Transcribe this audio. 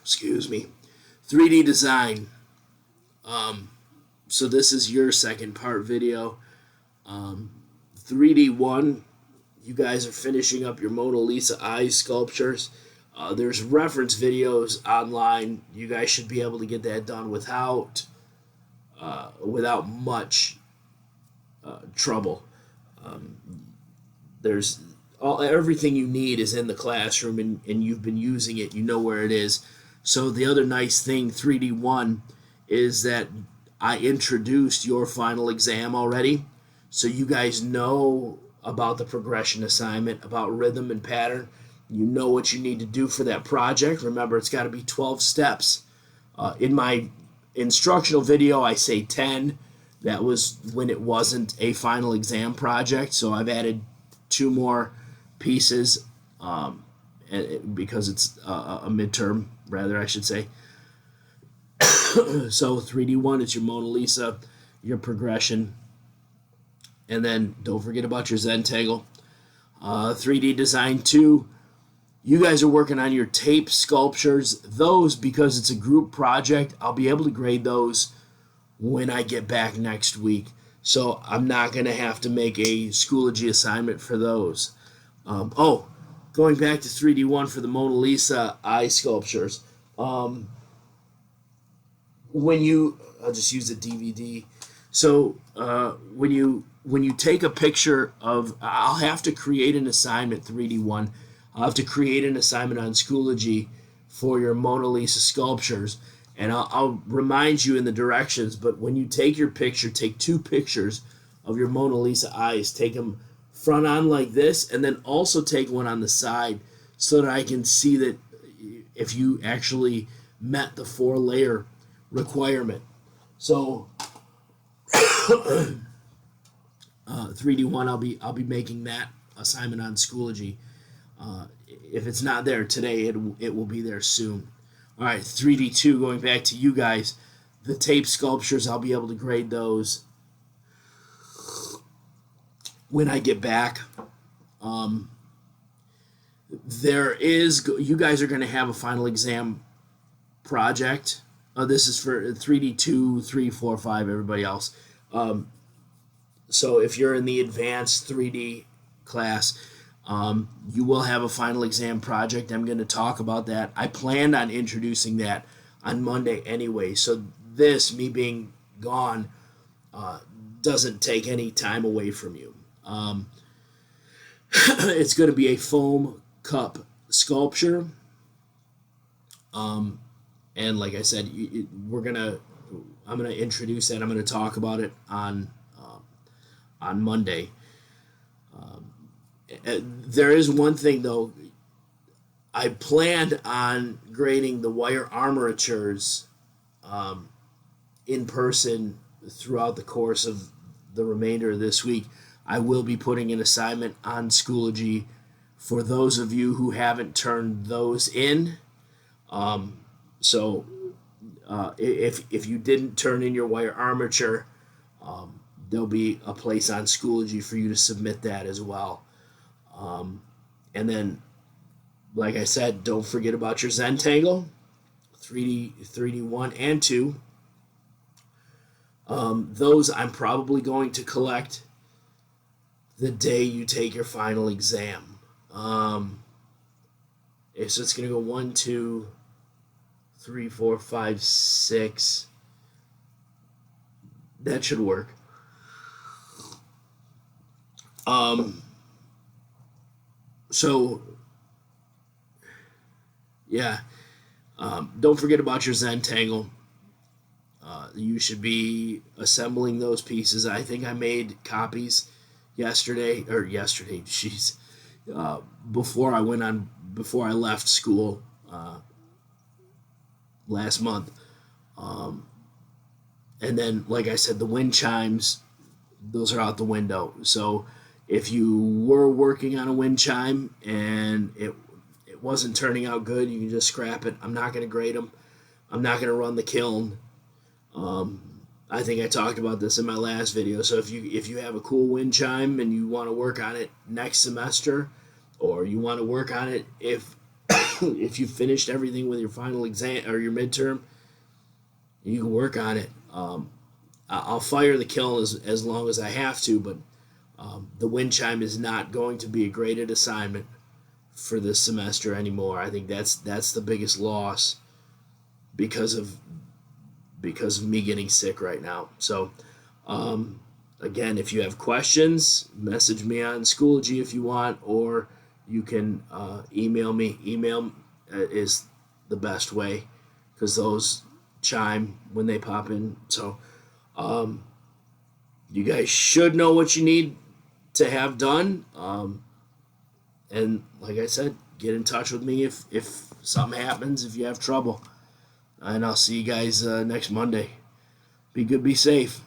Excuse me. 3D design. So this is your second part video. 3D1, you guys are finishing up your Mona Lisa eye sculptures. There's reference videos online. You guys should be able to get that done without much trouble. There's everything you need is in the classroom, and you've been using it. You know where it is. So the other nice thing, 3D1, is that I introduced your final exam already. So you guys know about the progression assignment, about rhythm and pattern. You know what you need to do for that project. Remember, it's got to be 12 steps. In my instructional video, I say 10. That was when it wasn't a final exam project. So I've added 2 more pieces because it's a midterm, rather, I should say. So 3D1 is your Mona Lisa, your progression. And then don't forget about your Zentangle. 3D Design 2, you guys are working on your tape sculptures. Those, because it's a group project, I'll be able to grade those when I get back next week. So I'm not going to have to make a Schoology assignment for those. Going back to 3D1 for the Mona Lisa eye sculptures. I'll just use a DVD. So when you take a picture of, I'll have to create an assignment, 3D1. I'll have to create an assignment on Schoology for your Mona Lisa sculptures, and I'll remind you in the directions. But when you take your picture, take 2 pictures of your Mona Lisa eyes. Take them front on like this, and then also take one on the side so that I can see that if you actually met the 4-layer requirement. So 3D1, I'll be making that assignment on Schoology. If it's not there today, it will be there soon. All right, 3D2, going back to you guys, the tape sculptures, I'll be able to grade those when I get back. You guys are going to have a final exam project. This is for 3D2, 3, 4, 5, everybody else. So if you're in the advanced 3D class, you will have a final exam project. I'm going to talk about that. I planned on introducing that on Monday anyway. So this, me being gone, doesn't take any time away from you. It's going to be a foam cup sculpture. And like I said, I'm going to introduce that. I'm going to talk about it on Monday. There is one thing, though. I planned on grading the wire armatures in person throughout the course of the remainder of this week. I will be putting an assignment on Schoology for those of you who haven't turned those in. So if you didn't turn in your wire armature, there'll be a place on Schoology for you to submit that as well. And then, like I said, don't forget about your Zentangle, 3D1 and 2. Those I'm probably going to collect the day you take your final exam. So it's going to go 1, 2, 3, 4, 5, 6. That should work. So, yeah, don't forget about your Zentangle. You should be assembling those pieces. I think I made copies before I left school last month. And then, like I said, the wind chimes, those are out the window. So if you were working on a wind chime and it wasn't turning out good, you can just scrap it. I'm not going to grade them. I'm not going to run the kiln. I think I talked about this in my last video. So if you have a cool wind chime and you want to work on it next semester, or you want to work on it if if you finished everything with your final exam or your midterm, you can work on it. I'll fire the kiln as long as I have to, but the wind chime is not going to be a graded assignment for this semester anymore. I think that's the biggest loss because of me getting sick right now. So again, if you have questions, message me on Schoology if you want, or you can email me. Email is the best way because those chime when they pop in. So you guys should know what you need to have done. And like I said, get in touch with me if something happens, if you have trouble. And I'll see you guys next Monday. Be good, be safe.